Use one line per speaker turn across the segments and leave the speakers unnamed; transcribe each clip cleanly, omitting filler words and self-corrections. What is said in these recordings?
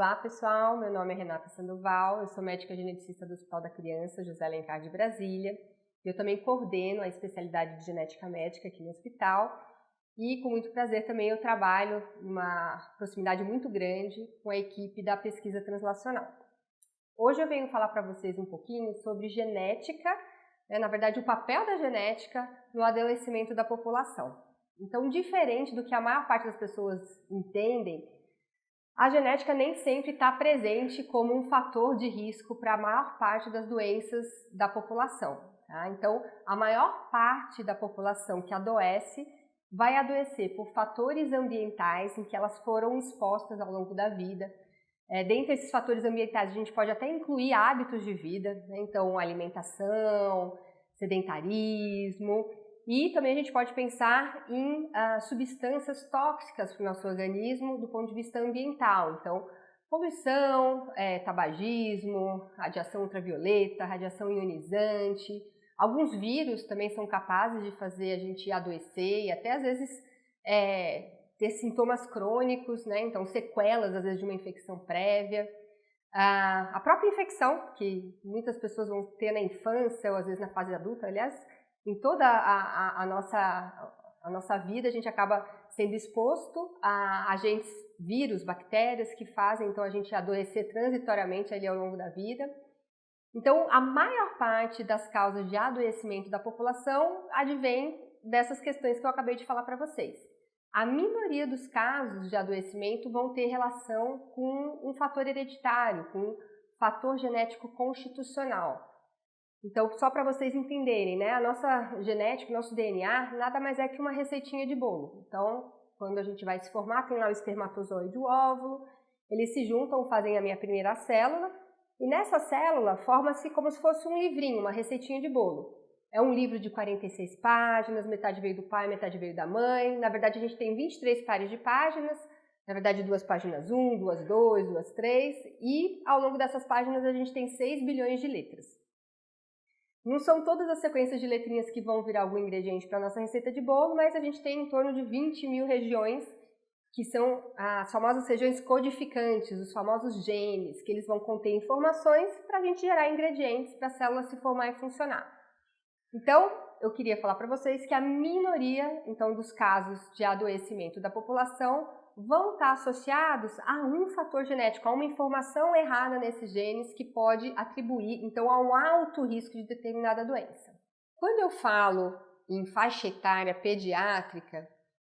Olá pessoal, meu nome é Renata Sandoval, eu sou médica geneticista do Hospital da Criança José Alencar de Brasília. Eu também coordeno a especialidade de genética médica aqui no hospital e com muito prazer também eu trabalho numa proximidade muito grande com a equipe da pesquisa translacional. Hoje eu venho falar para vocês um pouquinho sobre genética, na verdade o papel da genética no adoecimento da população. Então, diferente do que a maior parte das pessoas entendem, a genética nem sempre está presente como um fator de risco para a maior parte das doenças da população. Tá? Então, a maior parte da população que adoece vai adoecer por fatores ambientais em que elas foram expostas ao longo da vida. Dentre esses fatores ambientais, a gente pode até incluir hábitos de vida, né? Então alimentação, sedentarismo, e também a gente pode pensar em substâncias tóxicas para o nosso organismo do ponto de vista ambiental. Então, poluição, tabagismo, radiação ultravioleta, radiação ionizante. Alguns vírus também são capazes de fazer a gente adoecer e até às vezes ter sintomas crônicos, né? Então sequelas às vezes de uma infecção prévia. A própria infecção, que muitas pessoas vão ter na infância ou às vezes na fase adulta, aliás, em toda a nossa vida a gente acaba sendo exposto a agentes, vírus, bactérias que fazem então a gente adoecer transitoriamente ali ao longo da vida. Então a maior parte das causas de adoecimento da população advém dessas questões que eu acabei de falar para vocês. A minoria dos casos de adoecimento vão ter relação com um fator hereditário, com um fator genético constitucional. Então, só para vocês entenderem, né, a nossa genética, o nosso DNA, nada mais é que uma receitinha de bolo. Então, quando a gente vai se formar, tem lá o espermatozoide e o óvulo, eles se juntam, fazem a minha primeira célula, e nessa célula forma-se como se fosse um livrinho, uma receitinha de bolo. É um livro de 46 páginas, metade veio do pai, metade veio da mãe. Na verdade, a gente tem 23 pares de páginas, na verdade, 2 páginas 1, 2, 2, 2, 3, e ao longo dessas páginas a gente tem 6 bilhões de letras. Não são todas as sequências de letrinhas que vão virar algum ingrediente para a nossa receita de bolo, mas a gente tem em torno de 20 mil regiões, que são as famosas regiões codificantes, os famosos genes, que eles vão conter informações para a gente gerar ingredientes para a célula se formar e funcionar. Então, eu queria falar para vocês que a minoria, então, dos casos de adoecimento da população vão estar associados a um fator genético, a uma informação errada nesses genes que pode atribuir, então, a um alto risco de determinada doença. Quando eu falo em faixa etária pediátrica,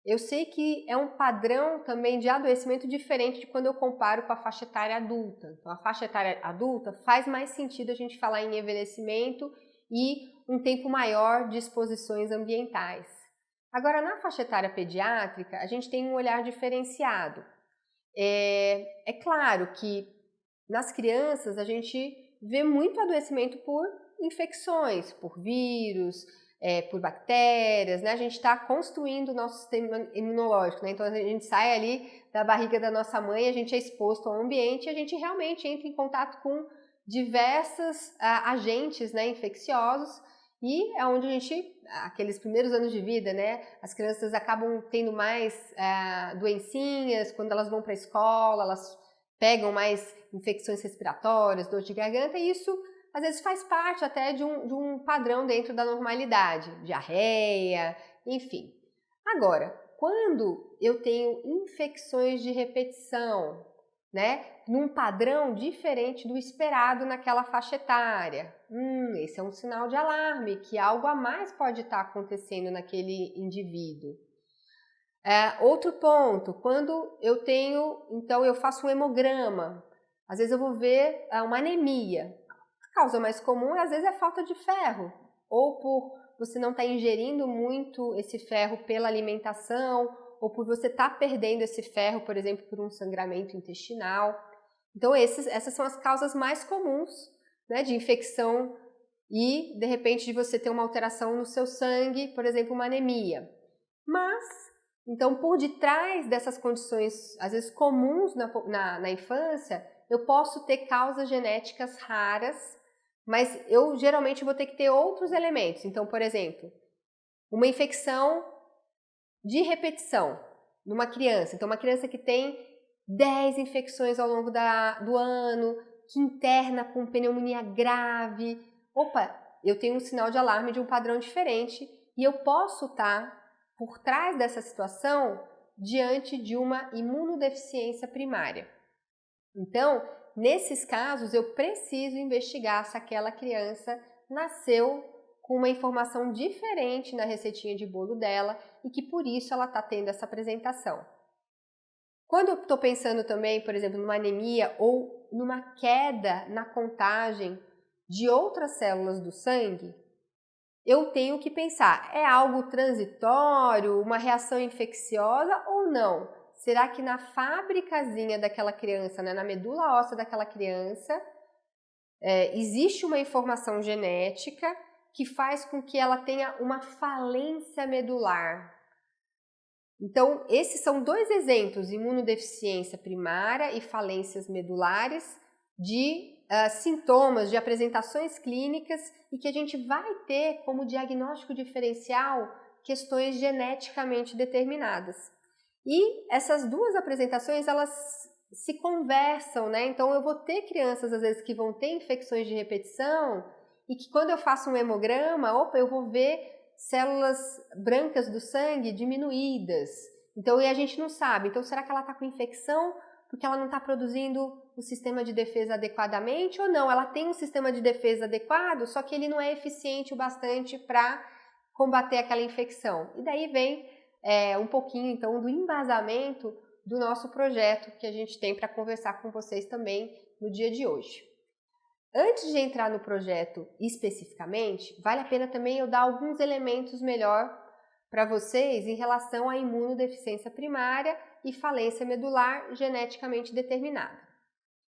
eu sei que é um padrão também de adoecimento diferente de quando eu comparo com a faixa etária adulta. Então, a faixa etária adulta faz mais sentido a gente falar em envelhecimento e um tempo maior de exposições ambientais. Agora, na faixa etária pediátrica, a gente tem um olhar diferenciado. É claro que nas crianças a gente vê muito adoecimento por infecções, por vírus, por bactérias, né? A gente está construindo o nosso sistema imunológico, né? Então a gente sai ali da barriga da nossa mãe, a gente é exposto ao ambiente e a gente realmente entra em contato com diversos agentes, né, infecciosos, e é onde a gente, aqueles primeiros anos de vida, né, as crianças acabam tendo mais doencinhas, quando elas vão para a escola, elas pegam mais infecções respiratórias, dor de garganta, e isso às vezes faz parte até de um padrão dentro da normalidade, diarreia, enfim. Agora, quando eu tenho infecções de repetição, né, num padrão diferente do esperado naquela faixa etária. Esse é um sinal de alarme, que algo a mais pode estar acontecendo naquele indivíduo. Outro ponto, quando eu tenho, então eu faço um hemograma, às vezes eu vou ver uma anemia. A causa mais comum, às vezes, é falta de ferro, ou por você não estar ingerindo muito esse ferro pela alimentação, ou por você estar perdendo esse ferro, por exemplo, por um sangramento intestinal. Então, essas são as causas mais comuns, né, de infecção e, de repente, de você ter uma alteração no seu sangue, por exemplo, uma anemia. Mas, então, por detrás dessas condições, às vezes comuns na infância, eu posso ter causas genéticas raras, mas eu geralmente vou ter que ter outros elementos. Então, por exemplo, uma infecção de repetição numa criança. Então, uma criança que tem 10 infecções ao longo do ano, que interna com pneumonia grave. Opa, eu tenho um sinal de alarme de um padrão diferente e eu posso estar por trás dessa situação diante de uma imunodeficiência primária. Então, nesses casos, eu preciso investigar se aquela criança nasceu com uma informação diferente na receitinha de bolo dela e que por isso ela está tendo essa apresentação. Quando eu estou pensando também, por exemplo, numa anemia ou numa queda na contagem de outras células do sangue, eu tenho que pensar, é algo transitório, uma reação infecciosa ou não? Será que na fábricazinha daquela criança, né, na medula óssea daquela criança, existe uma informação genética que faz com que ela tenha uma falência medular? Então, esses são dois exemplos, imunodeficiência primária e falências medulares, de sintomas, de apresentações clínicas e que a gente vai ter como diagnóstico diferencial questões geneticamente determinadas. E essas duas apresentações, elas se conversam, né? Então, eu vou ter crianças, às vezes, que vão ter infecções de repetição e que quando eu faço um hemograma, eu vou ver células brancas do sangue diminuídas. Então, e a gente não sabe. Então, será que ela está com infecção porque ela não está produzindo o sistema de defesa adequadamente ou não? Ela tem um sistema de defesa adequado, só que ele não é eficiente o bastante para combater aquela infecção. E daí vem um pouquinho, então, do embasamento do nosso projeto que a gente tem para conversar com vocês também no dia de hoje. Antes de entrar no projeto especificamente, vale a pena também eu dar alguns elementos melhor para vocês em relação à imunodeficiência primária e falência medular geneticamente determinada.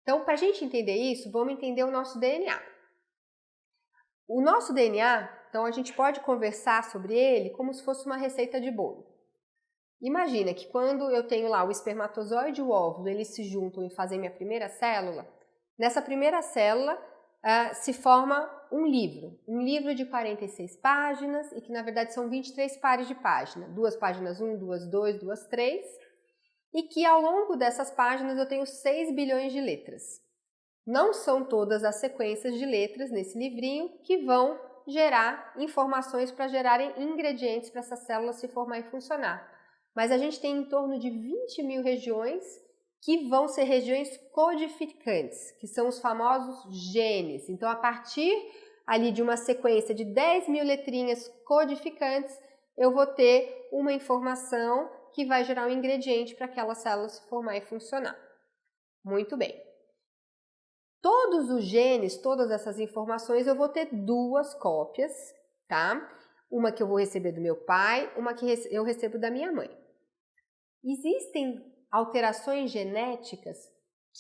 Então, para a gente entender isso, vamos entender o nosso DNA. O nosso DNA, então a gente pode conversar sobre ele como se fosse uma receita de bolo. Imagina que quando eu tenho lá o espermatozoide e o óvulo, eles se juntam e fazem minha primeira célula. Nessa primeira célula se forma um livro de 46 páginas e que na verdade são 23 pares de página, 2 páginas 1, 2, 2, 2, 3, e que ao longo dessas páginas eu tenho 6 bilhões de letras. Não são todas as sequências de letras nesse livrinho que vão gerar informações para gerarem ingredientes para essa célula se formar e funcionar. Mas a gente tem em torno de 20 mil regiões que vão ser regiões codificantes, que são os famosos genes. Então, a partir ali de uma sequência de 10 mil letrinhas codificantes, eu vou ter uma informação que vai gerar um ingrediente para aquela célula se formar e funcionar. Muito bem. Todos os genes, todas essas informações, eu vou ter 2 cópias, tá? Uma que eu vou receber do meu pai, uma que eu recebo da minha mãe. Existem alterações genéticas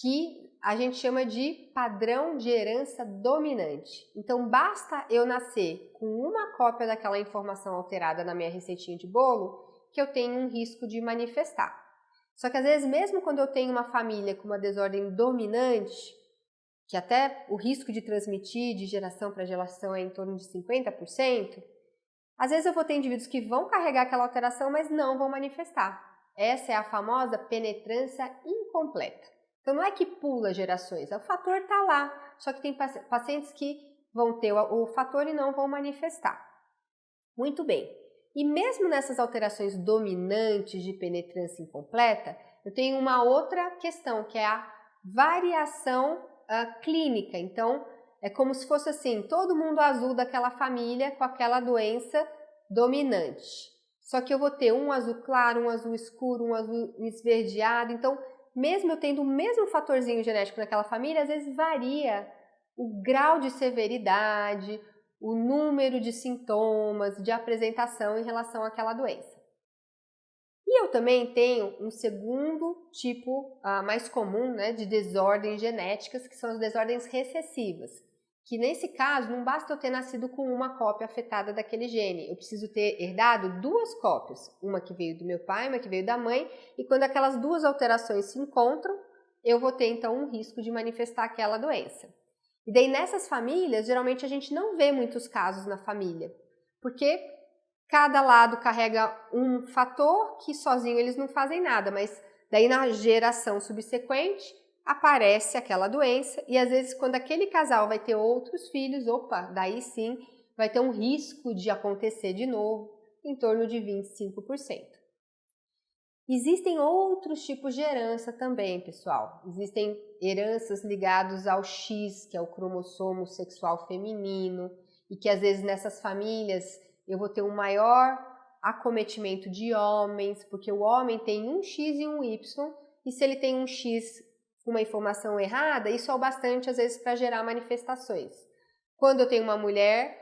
que a gente chama de padrão de herança dominante. Então, basta eu nascer com uma cópia daquela informação alterada na minha receitinha de bolo que eu tenho um risco de manifestar. Só que, às vezes, mesmo quando eu tenho uma família com uma desordem dominante, que até o risco de transmitir de geração para geração é em torno de 50%, às vezes eu vou ter indivíduos que vão carregar aquela alteração, mas não vão manifestar. Essa é a famosa penetrância incompleta. Então, não é que pula gerações, o fator está lá, só que tem pacientes que vão ter o fator e não vão manifestar. Muito bem. E mesmo nessas alterações dominantes de penetrância incompleta, eu tenho uma outra questão, que é a variação clínica. Então, é como se fosse assim, todo mundo azul daquela família com aquela doença dominante. Só que eu vou ter um azul claro, um azul escuro, um azul esverdeado. Então, mesmo eu tendo o mesmo fatorzinho genético naquela família, às vezes varia o grau de severidade, o número de sintomas, de apresentação em relação àquela doença. E eu também tenho um segundo tipo mais comum, né, de desordens genéticas, que são as desordens recessivas. Que nesse caso, não basta eu ter nascido com uma cópia afetada daquele gene, eu preciso ter herdado 2 cópias, uma que veio do meu pai, uma que veio da mãe, e quando aquelas 2 alterações se encontram, eu vou ter então um risco de manifestar aquela doença. E daí nessas famílias, geralmente a gente não vê muitos casos na família, porque cada lado carrega um fator que sozinho eles não fazem nada, mas Daí na geração subsequente aparece aquela doença e às vezes quando aquele casal vai ter outros filhos, opa, daí sim vai ter um risco de acontecer de novo, em torno de 25%. Existem outros tipos de herança também, pessoal. Existem heranças ligadas ao X, que é o cromossomo sexual feminino, e que às vezes nessas famílias eu vou ter um maior acometimento de homens, porque o homem tem um X e um Y, e se ele tem um X com uma informação errada, isso é o bastante às vezes para gerar manifestações. Quando eu tenho uma mulher,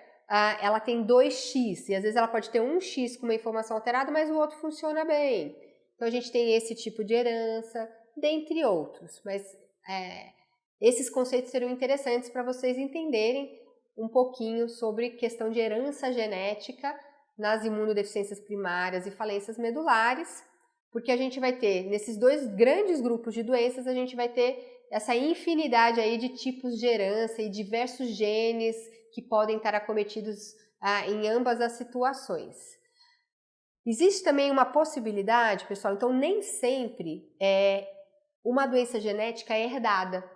ela tem 2X, e às vezes ela pode ter um X com uma informação alterada, mas o outro funciona bem. Então a gente tem esse tipo de herança, dentre outros, mas esses conceitos seriam interessantes para vocês entenderem um pouquinho sobre questão de herança genética nas imunodeficiências primárias e falências medulares, porque a gente vai ter, nesses dois grandes grupos de doenças, a gente vai ter essa infinidade aí de tipos de herança e diversos genes que podem estar acometidos em ambas as situações. Existe também uma possibilidade, pessoal, então nem sempre uma doença genética é herdada.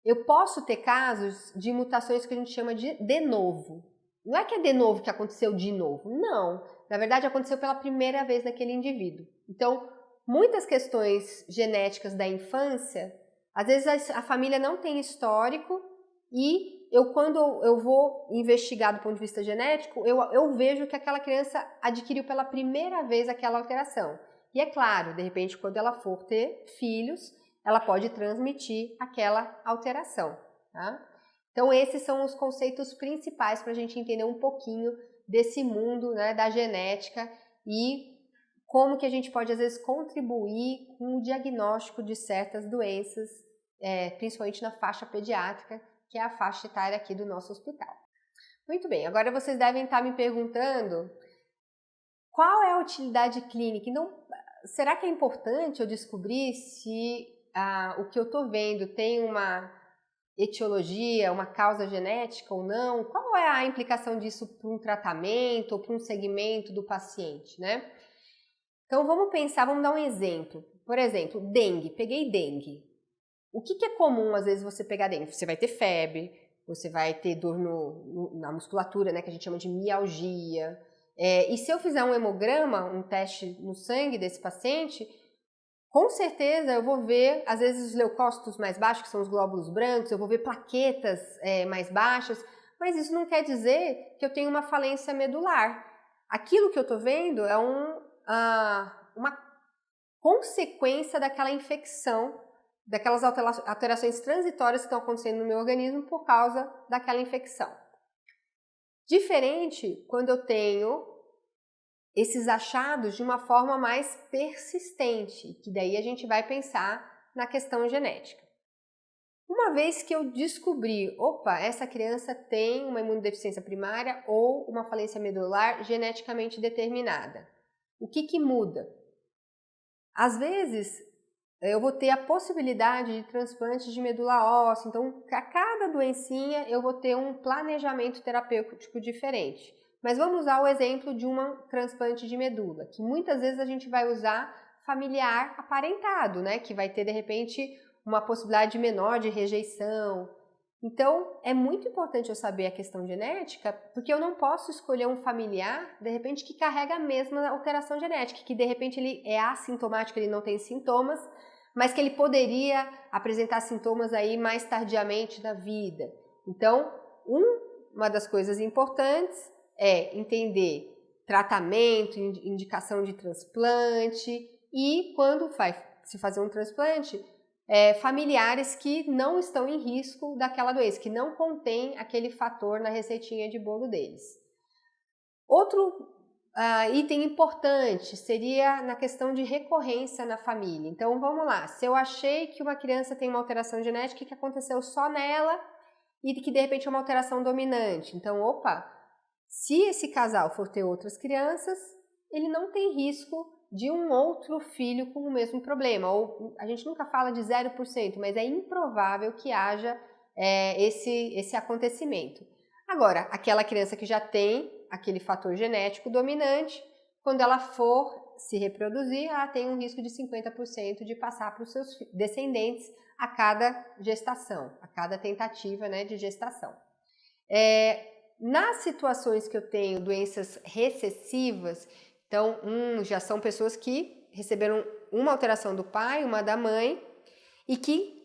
Eu posso ter casos de mutações que a gente chama de novo. Não é que é de novo que aconteceu de novo, não. Na verdade, aconteceu pela primeira vez naquele indivíduo. Então, muitas questões genéticas da infância, às vezes a família não tem histórico e quando eu vou investigar do ponto de vista genético, eu vejo que aquela criança adquiriu pela primeira vez aquela alteração. E é claro, de repente, quando ela for ter filhos, ela pode transmitir aquela alteração, tá? Então, esses são os conceitos principais para a gente entender um pouquinho desse mundo, né, da genética e como que a gente pode, às vezes, contribuir com o diagnóstico de certas doenças, principalmente na faixa pediátrica, que é a faixa etária aqui do nosso hospital. Muito bem, agora vocês devem estar me perguntando qual é a utilidade clínica. Então, será que é importante eu descobrir se o que eu estou vendo tem uma etiologia, uma causa genética ou não? Qual é a implicação disso para um tratamento ou para um segmento do paciente, né? Então, vamos pensar, vamos dar um exemplo. Por exemplo, dengue. Peguei dengue. O que é comum, às vezes, você pegar dengue? Você vai ter febre, você vai ter dor na musculatura, né, que a gente chama de mialgia. E se eu fizer um hemograma, um teste no sangue desse paciente, com certeza eu vou ver, às vezes, os leucócitos mais baixos, que são os glóbulos brancos, eu vou ver plaquetas mais baixas, mas isso não quer dizer que eu tenho uma falência medular. Aquilo que eu estou vendo é uma consequência daquela infecção, daquelas alterações transitórias que estão acontecendo no meu organismo por causa daquela infecção. Diferente quando eu tenho esses achados de uma forma mais persistente, que daí a gente vai pensar na questão genética. Uma vez que eu descobri, opa, essa criança tem uma imunodeficiência primária ou uma falência medular geneticamente determinada, o que muda? Às vezes, eu vou ter a possibilidade de transplante de medula óssea, então, para cada doencinha, eu vou ter um planejamento terapêutico diferente. Mas vamos usar o exemplo de um transplante de medula, que muitas vezes a gente vai usar familiar aparentado, né? Que vai ter, de repente, uma possibilidade menor de rejeição. Então, é muito importante eu saber a questão genética, porque eu não posso escolher um familiar, de repente, que carrega a mesma alteração genética, que de repente ele é assintomático, ele não tem sintomas, mas que ele poderia apresentar sintomas aí mais tardiamente na vida. Então, uma das coisas importantes é entender tratamento, indicação de transplante e quando vai se fazer um transplante, familiares que não estão em risco daquela doença, que não contém aquele fator na receitinha de bolo deles. Outro item importante seria na questão de recorrência na família. Então, vamos lá. Se eu achei que uma criança tem uma alteração genética que aconteceu só nela e que, de repente, é uma alteração dominante. Então, se esse casal for ter outras crianças, ele não tem risco de um outro filho com o mesmo problema. Ou a gente nunca fala de 0%, mas é improvável que haja esse acontecimento. Agora, aquela criança que já tem aquele fator genético dominante, quando ela for se reproduzir, ela tem um risco de 50% de passar para os seus descendentes a cada gestação, a cada tentativa, né, de gestação. Nas situações que eu tenho doenças recessivas, então já são pessoas que receberam uma alteração do pai, uma da mãe, e que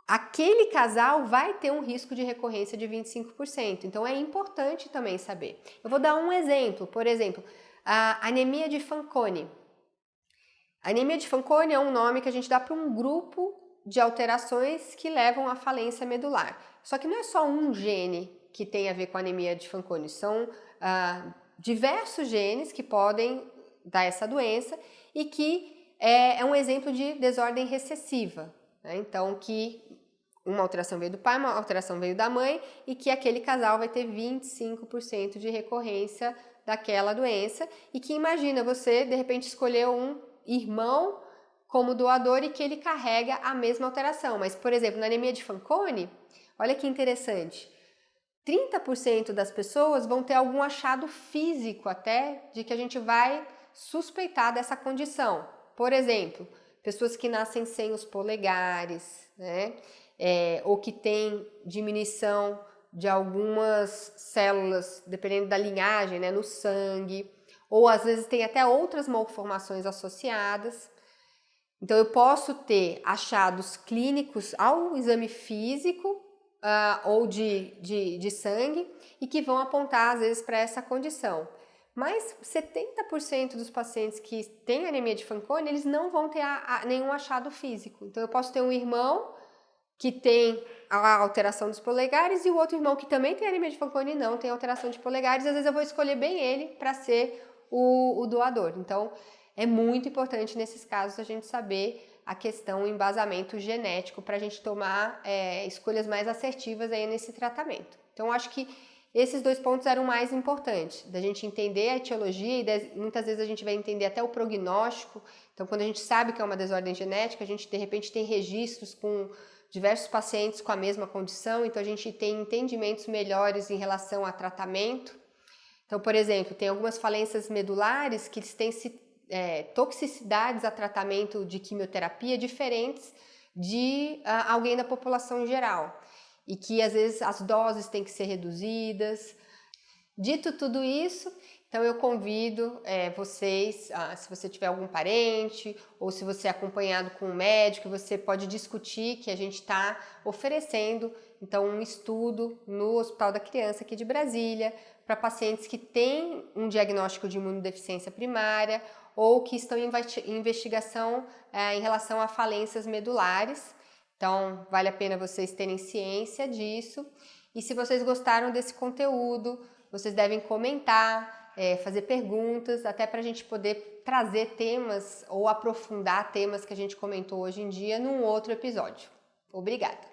aquele casal vai ter um risco de recorrência de 25%. Então é importante também saber. Eu vou dar um exemplo, por exemplo, a anemia de Fanconi. A anemia de Fanconi é um nome que a gente dá para um grupo de alterações que levam à falência medular. Só que não é só um gene que tem a ver com a anemia de Fanconi, são diversos genes que podem dar essa doença e que é um exemplo de desordem recessiva, né? Então, que uma alteração veio do pai, uma alteração veio da mãe e que aquele casal vai ter 25% de recorrência daquela doença e que imagina você, de repente, escolher um irmão como doador e que ele carrega a mesma alteração. Mas, por exemplo, na anemia de Fanconi, olha que interessante, 30% das pessoas vão ter algum achado físico até de que a gente vai suspeitar dessa condição. Por exemplo, pessoas que nascem sem os polegares, né? Ou que têm diminuição de algumas células, dependendo da linhagem, né, no sangue, ou às vezes tem até outras malformações associadas. Então eu posso ter achados clínicos ao exame físico ou de sangue e que vão apontar às vezes para essa condição. Mas 70% dos pacientes que têm anemia de Fanconi, eles não vão ter nenhum achado físico. Então eu posso ter um irmão que tem a alteração dos polegares e o outro irmão que também tem anemia de Fanconi e não tem alteração de polegares. Às vezes eu vou escolher bem ele para ser o doador. Então é muito importante nesses casos a gente saber a questão, o embasamento genético para a gente tomar escolhas mais assertivas aí nesse tratamento. Então acho que esses dois pontos eram mais importantes, da gente entender a etiologia e muitas vezes a gente vai entender até o prognóstico. Então quando a gente sabe que é uma desordem genética, a gente de repente tem registros com diversos pacientes com a mesma condição, então a gente tem entendimentos melhores em relação a tratamento. Então, por exemplo, tem algumas falências medulares que eles têm toxicidades a tratamento de quimioterapia diferentes de alguém da população em geral. E que às vezes as doses têm que ser reduzidas. Dito tudo isso, então eu convido vocês, se você tiver algum parente ou se você é acompanhado com um médico, você pode discutir que a gente está oferecendo então um estudo no Hospital da Criança aqui de Brasília para pacientes que têm um diagnóstico de imunodeficiência primária ou que estão em investigação em relação a falências medulares. Então vale a pena vocês terem ciência disso. E se vocês gostaram desse conteúdo, vocês devem comentar, fazer perguntas, até para a gente poder trazer temas ou aprofundar temas que a gente comentou hoje em dia num outro episódio. Obrigada!